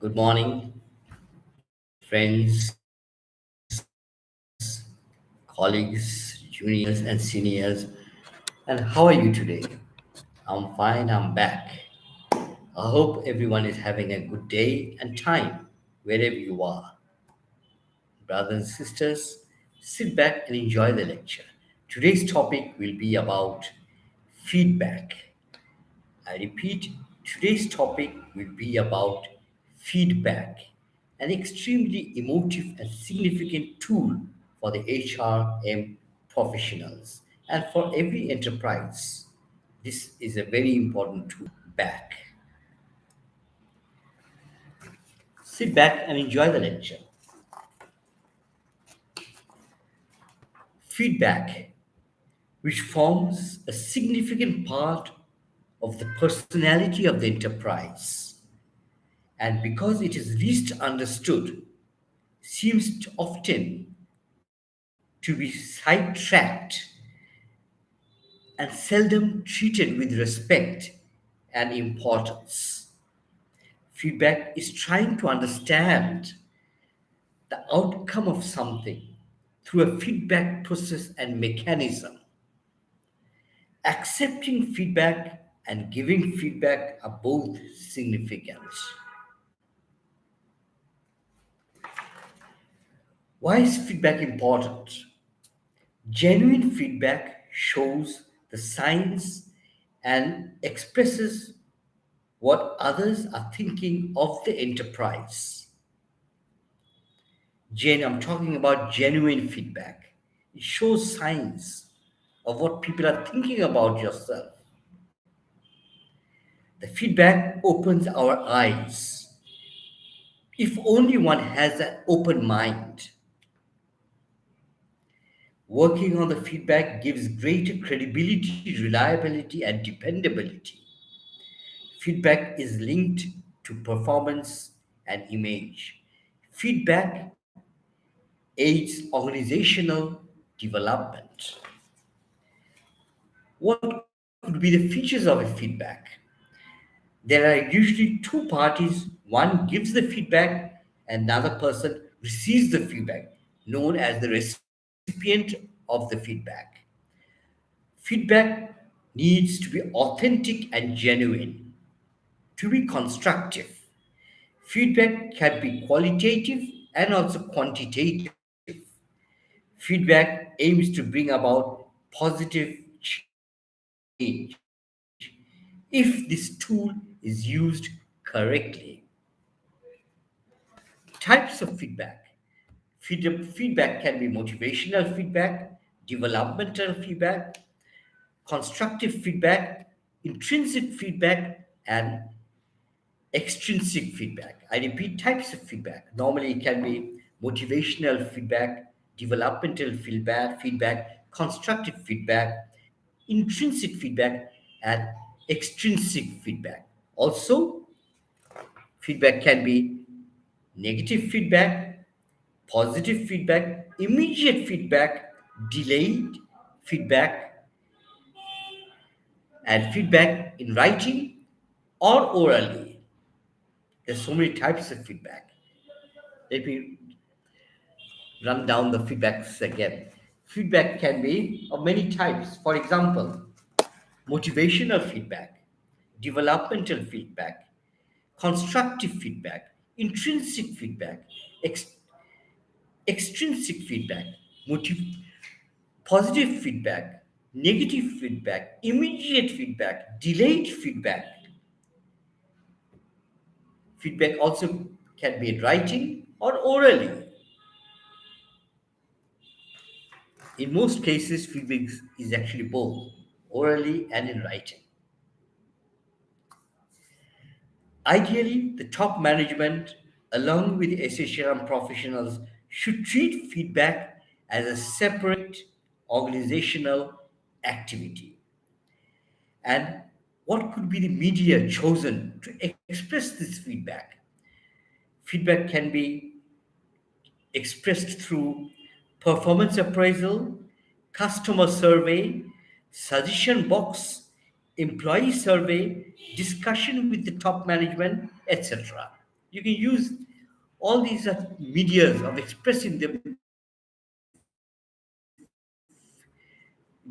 Good morning, friends, colleagues, juniors, and seniors. And how are you today? I'm fine, I'm back. I hope everyone is having a good day and time wherever you are. Brothers and sisters, sit back and enjoy the lecture. Today's topic will be about feedback. I repeat, today's topic will be about feedback, an extremely emotive and significant tool for the HRM professionals and for every enterprise. This is a very important tool. Back. Sit back and enjoy the lecture. Feedback, which forms a significant part of the personality of the enterprise. And because it is least understood, seems to often to be sidetracked and seldom treated with respect and importance. Feedback is trying to understand the outcome of something through a feedback process and mechanism. Accepting feedback and giving feedback are both significant. Why is feedback important? Genuine feedback shows the signs and expresses what others are thinking of the enterprise. I'm talking about genuine feedback. It shows signs of what people are thinking about yourself. The feedback opens our eyes. If only one has an open mind. Working on the feedback gives greater credibility, reliability, and dependability. Feedback is linked to performance and image. Feedback aids organizational development. What could be the features of a feedback? There are usually two parties. One gives the feedback, and another person receives the feedback, known as the recipient of the feedback. Feedback needs to be authentic and genuine to be constructive. Feedback can be qualitative and also quantitative. Feedback aims to bring about positive change if this tool is used correctly. Types of feedback. Feedback can be motivational feedback, developmental feedback, constructive feedback, intrinsic feedback, and extrinsic feedback. I repeat, types of feedback. Normally, it can be motivational feedback, developmental feedback, constructive feedback, intrinsic feedback, and extrinsic feedback. Also, feedback can be negative feedback, positive feedback, immediate feedback, delayed feedback, and feedback in writing or orally. There's so many types of feedback. Let me run down the feedbacks again. Feedback can be of many types. For example, motivational feedback, developmental feedback, constructive feedback, intrinsic feedback, ex- extrinsic feedback, motiv- positive feedback, negative feedback, immediate feedback, delayed feedback. Feedback also can be in writing or orally. In most cases, feedback is actually both orally and in writing. Ideally, the top management, along with SHRM professionals, should treat feedback as a separate organizational activity. And what could be the media chosen to express this feedback? Feedback can be expressed through performance appraisal, customer survey, suggestion box, employee survey, discussion with the top management, etc. You can use all these medias of expressing them,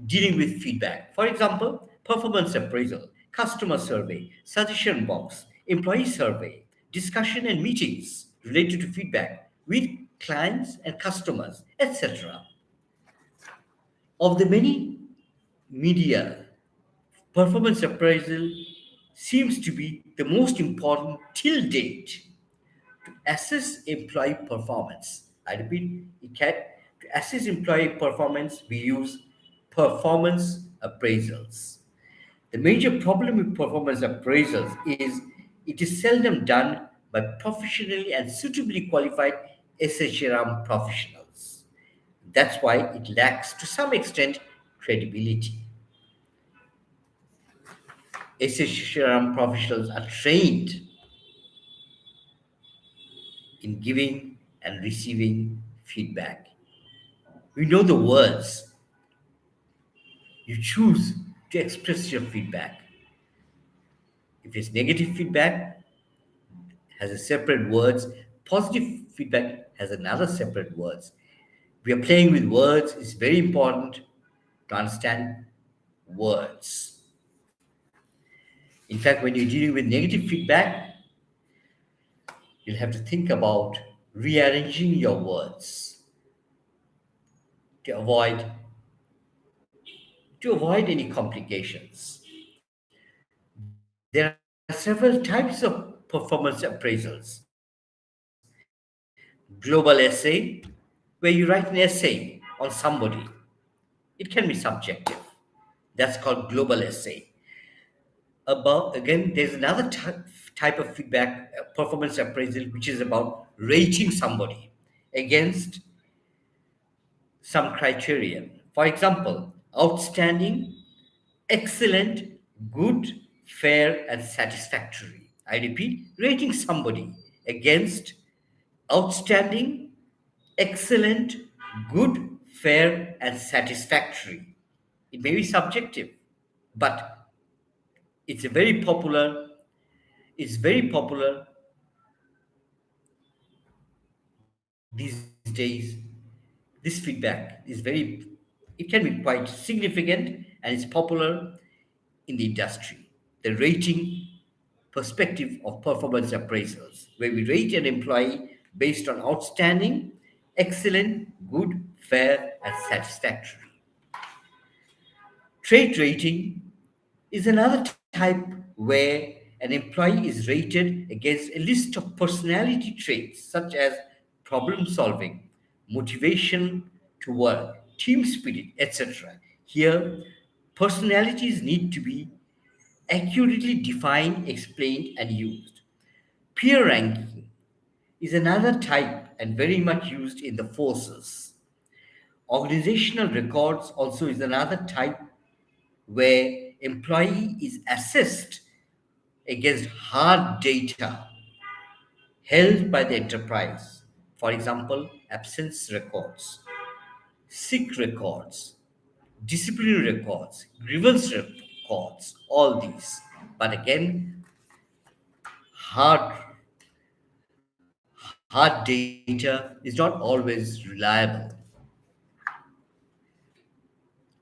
dealing with feedback. For example, performance appraisal, customer survey, suggestion box, employee survey, discussion and meetings related to feedback with clients and customers, etc. Of the many media, performance appraisal seems to be the most important till date to assess employee performance. I repeat, to assess employee performance, we use performance appraisals. The major problem with performance appraisals is it is seldom done by professionally and suitably qualified SHRM professionals. That's why it lacks, to some extent, credibility. SHRM professionals are trained in giving and receiving feedback. We know the words you choose to express your feedback. If it's negative feedback, has a separate words. Positive feedback has another separate words. We are playing with words. It's very important to understand words. In fact, when you're dealing with negative feedback, you'll have to think about rearranging your words to avoid any complications. There are several types of performance appraisals. Global essay, where you write an essay on somebody. It can be subjective. That's called global essay. Above, again, there's another type of feedback, performance appraisal, which is about rating somebody against some criterion. For example, outstanding, excellent, good, fair, and satisfactory. I repeat, rating somebody against outstanding, excellent, good, fair, and satisfactory. It may be subjective, but it's a very popular, it's very popular these days. This feedback is very, it can be quite significant and it's popular in the industry. The rating perspective of performance appraisals, where we rate an employee based on outstanding, excellent, good, fair, and satisfactory. Trait rating is another type where an employee is rated against a list of personality traits such as problem solving, motivation to work, team spirit, etc. Here, personalities need to be accurately defined, explained, and used. Peer ranking is another type and very much used in the forces. Organizational records also is another type where employee is assessed against hard data held by the enterprise. For example, absence records, sick records, disciplinary records, grievance records, all these. But again, hard hard data is not always reliable.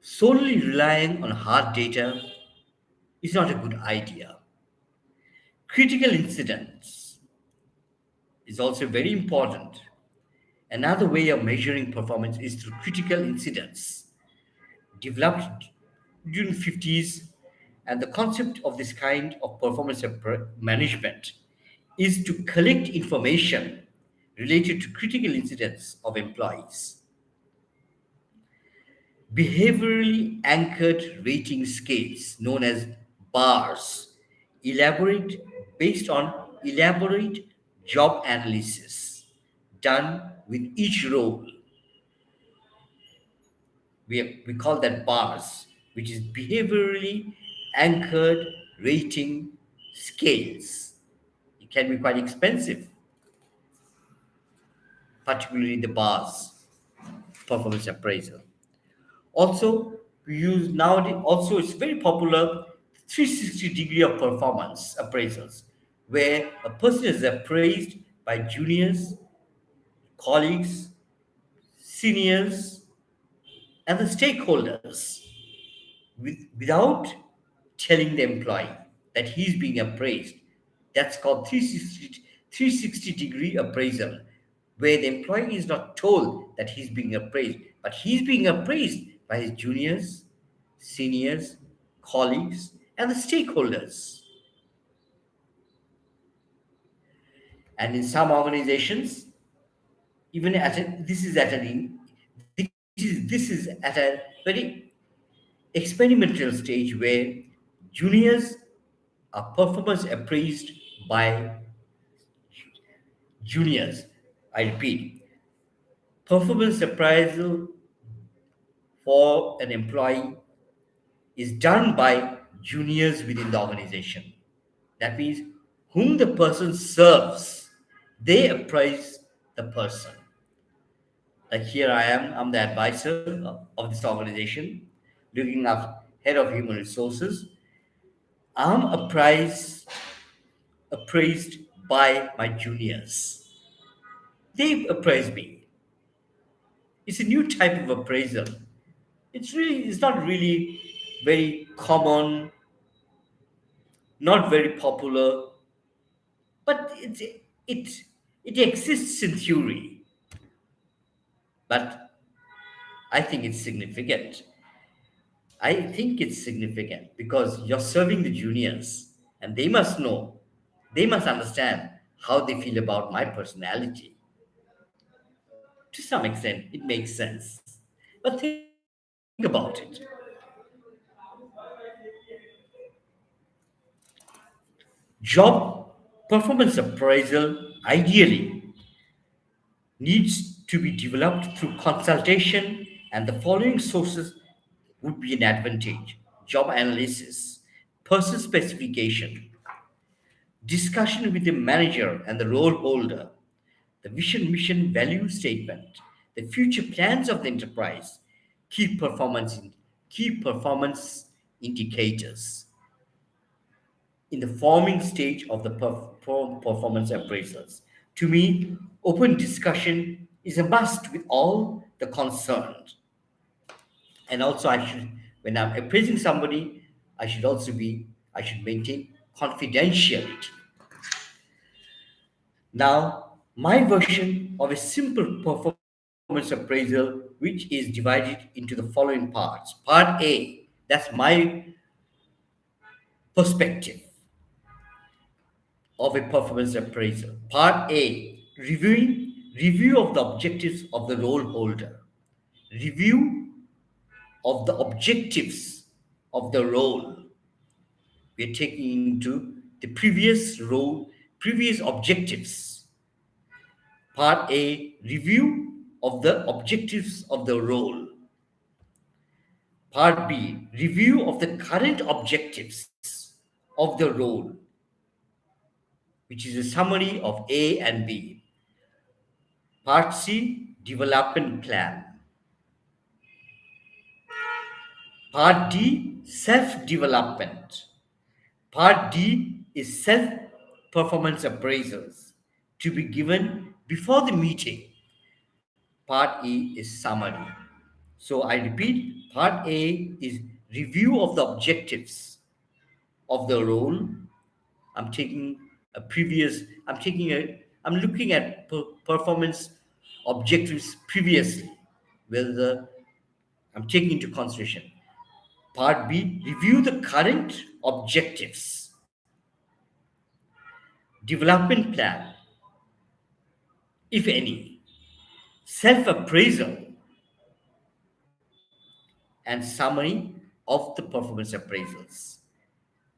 Solely relying on hard data is not a good idea. Critical incidents is also very important. Another way of measuring performance is through critical incidents developed during the 50s, and the concept of this kind of performance management is to collect information related to critical incidents of employees. Behaviorally anchored rating scales known as bars elaborate based on elaborate job analysis done with each role. We call that bars, which is behaviorally anchored rating scales. It can be quite expensive, particularly the bars performance appraisal. Also, we use nowadays, also it's very popular 360 degree of performance appraisals, where a person is appraised by juniors, colleagues, seniors, and the stakeholders without telling the employee that he's being appraised. That's called 360 degree appraisal, where the employee is not told that he's being appraised, but he's being appraised by his juniors, seniors, colleagues, and the stakeholders. And in some organizations, even at a, this is at a very experimental stage where juniors are performance appraised by juniors. I repeat, performance appraisal for an employee is done by juniors within the organization. That means whom the person serves, they appraise the person. Like here I am, I'm the advisor of this organization, looking after head of human resources. I'm appraised by my juniors. They appraise me. It's a new type of appraisal. It's not really very common, not very popular, but it it exists in theory. But I think it's significant. I think it's significant because you're serving the juniors and they must know, they must understand how they feel about my personality. To some extent, it makes sense. But think about it. Job performance appraisal ideally needs to be developed through consultation, and the following sources would be an advantage: job analysis, person specification, discussion with the manager and the role holder, the vision, mission, value statement, the future plans of the enterprise, key performance, key performance indicators. In the forming stage of the performance appraisals. To me, open discussion is a must with all the concerned. And also, when I'm appraising somebody, I should maintain confidentiality. Now, my version of a simple performance appraisal, which is divided into the following parts. Part A, that's my perspective of a performance appraisal. Part A, review of the objectives of the role holder. Review of the objectives of the role. We're taking into the previous objectives. Part A, review of the objectives of the role. Part B, review of the current objectives of the role, which is a summary of A and B. Part C, development plan. Part D, self development. Part D is self performance appraisals to be given before the meeting. Part E is summary. So I repeat, part A is review of the objectives of the role. I'm taking I'm looking at performance objectives previously, whether I'm taking into consideration. Part B, review the current objectives. Development plan, if any. Self appraisal and summary of the performance appraisals.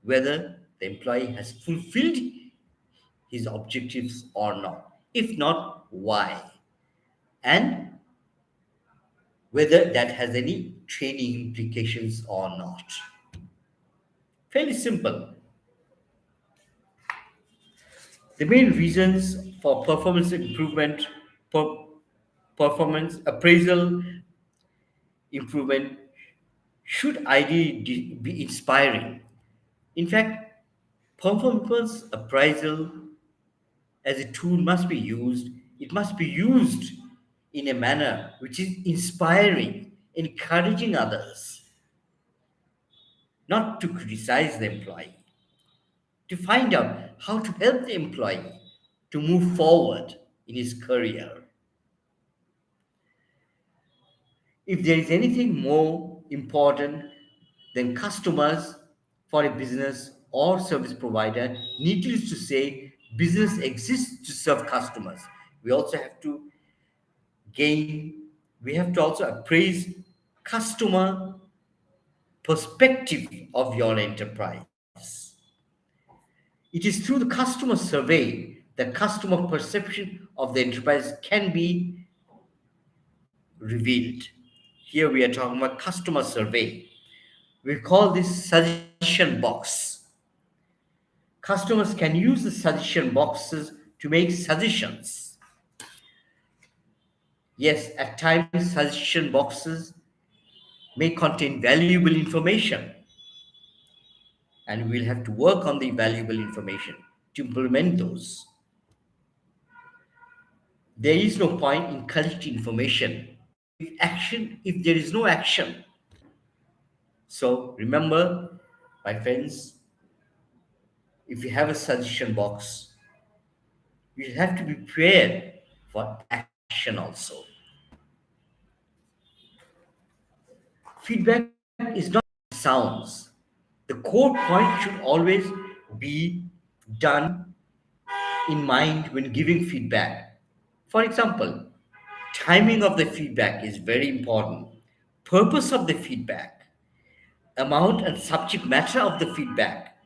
Whether the employee has fulfilled his objectives or not. If not, why? And whether that has any training implications or not. Fairly simple. The main reasons for performance improvement, per, performance appraisal improvement should ideally be inspiring. In fact, Performance appraisal as a tool must be used. It must be used in a manner which is inspiring, encouraging others, not to criticize the employee, to find out how to help the employee to move forward in his career. If there is anything more important than customers for a business or service provider, needless to say, business exists to serve customers. We also have to gain, we have to also appraise customer perspective of your enterprise. It is through the customer survey that customer perception of the enterprise can be revealed. Here we are talking about customer survey. We call this suggestion box. Customers can use the suggestion boxes to make suggestions. Yes, at times suggestion boxes may contain valuable information, and we'll have to work on the valuable information to implement those. There is no point in collecting information if there is no action. So remember, my friends, if you have a suggestion box, you have to be prepared for action also. Feedback is not sounds. The core point should always be done in mind when giving feedback. For example, timing of the feedback is very important. Purpose of the feedback, amount and subject matter of the feedback,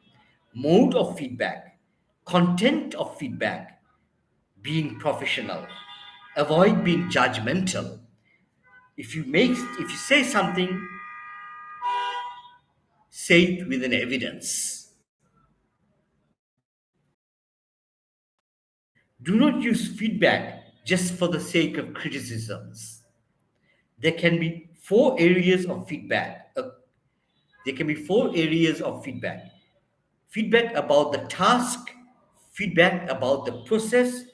mode of feedback, content of feedback, being professional. Avoid being judgmental. If you say something, say it with an evidence. Do not use feedback just for the sake of criticisms. There can be four areas of feedback. There can be four areas of feedback: feedback about the task, feedback about the process,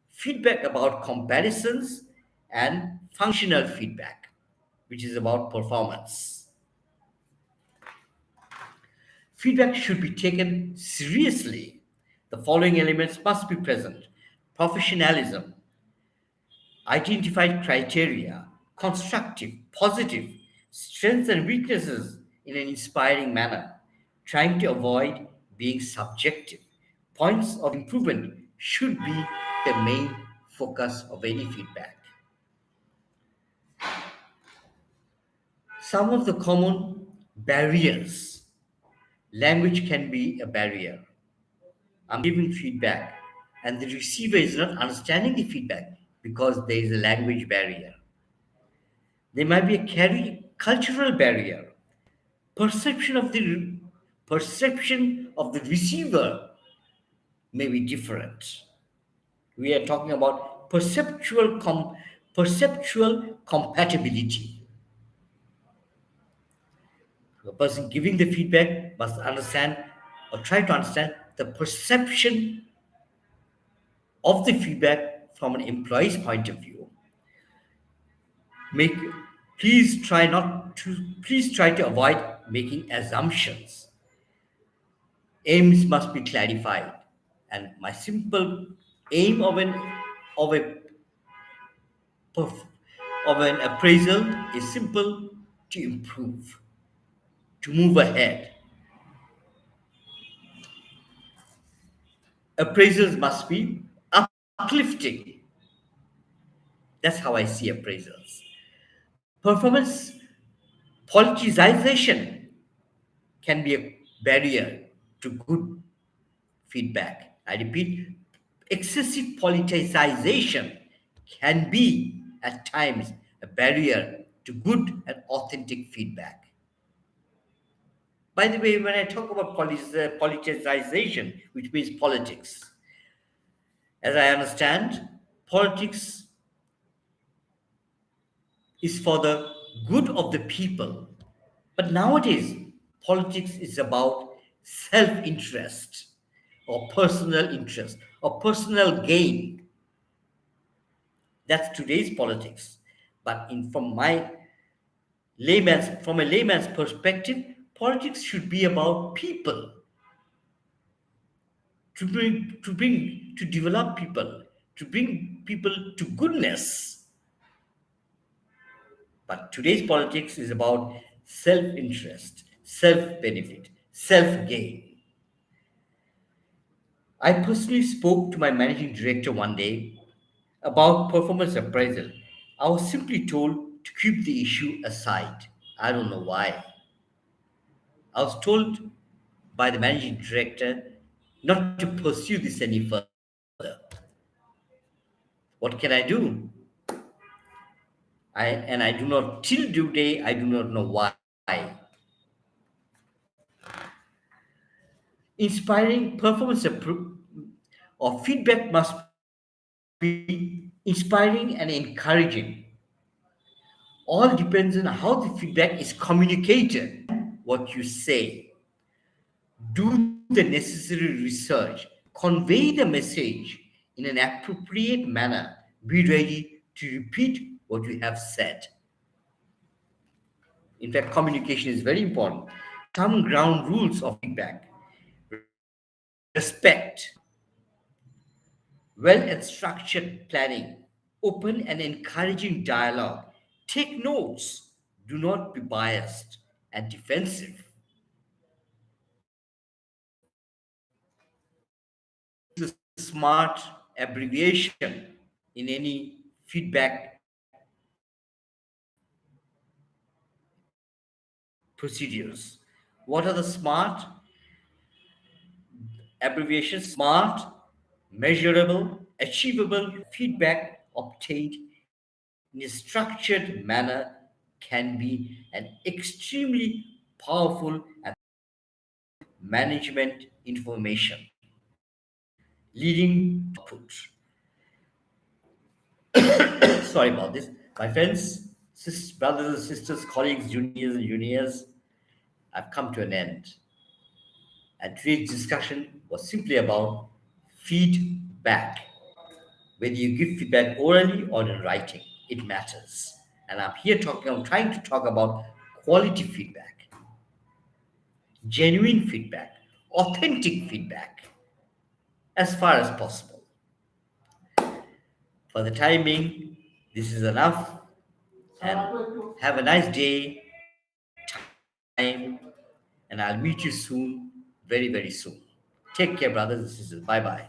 feedback about comparisons, and functional feedback, which is about performance. Feedback should be taken seriously. The following elements must be present: professionalism, identified criteria, constructive, positive, strengths and weaknesses in an inspiring manner, trying to avoid being subjective. Points of improvement should be the main focus of any feedback. Some of the common barriers. Language can be a barrier. I'm giving feedback, and the receiver is not understanding the feedback because there is a language barrier. There might be a cultural barrier. Perception of the perception of the receiver may be different. We are talking about perceptual compatibility. The person giving the feedback must understand or try to understand the perception of the feedback from an employee's point of view. Make please try to avoid making assumptions. Aims must be clarified, and my simple aim of a perf- of an appraisal is simple: to improve, to move ahead. Appraisals must be uplifting. That's how I see appraisals. Performance politicization can be a barrier to good feedback. I repeat, excessive politicization can be at times a barrier to good and authentic feedback. By the way, when I talk about politicization, which means politics, as I understand, politics is for the good of the people. But nowadays, politics is about self interest. or personal interest or personal gain. That's today's politics. But from a layman's perspective, politics should be about people, to develop people, to bring people to goodness. But today's politics is about self-interest, self-benefit, self-gain. I personally spoke to my managing director one day about performance appraisal. I was simply told to keep the issue aside. I don't know why. I was told by the managing director not to pursue this any further. What can I do? I do not, till today, I do not know why. Inspiring or feedback must be inspiring and encouraging. All depends on how the feedback is communicated. What you say, do the necessary research, convey the message in an appropriate manner, be ready to repeat what you have said. In fact, communication is very important. Some ground rules of feedback: respect, well structured planning, open and encouraging dialogue. Take notes, do not be biased and defensive. Use a smart abbreviation in any feedback procedures. What are the smart abbreviations? SMART, measurable, achievable feedback obtained in a structured manner can be an extremely powerful and management information leading to output. Sorry about this. My friends, brothers and sisters, colleagues, juniors and juniors, I've come to an end. And today's discussion was simply about feedback. Whether you give feedback orally or in writing, it matters. And I'm trying to talk about quality feedback, genuine feedback, authentic feedback, as far as possible. For the time being, this is enough. And have a nice day, time, and I'll meet you soon, very, very soon. Take care, brothers and sisters. Bye bye.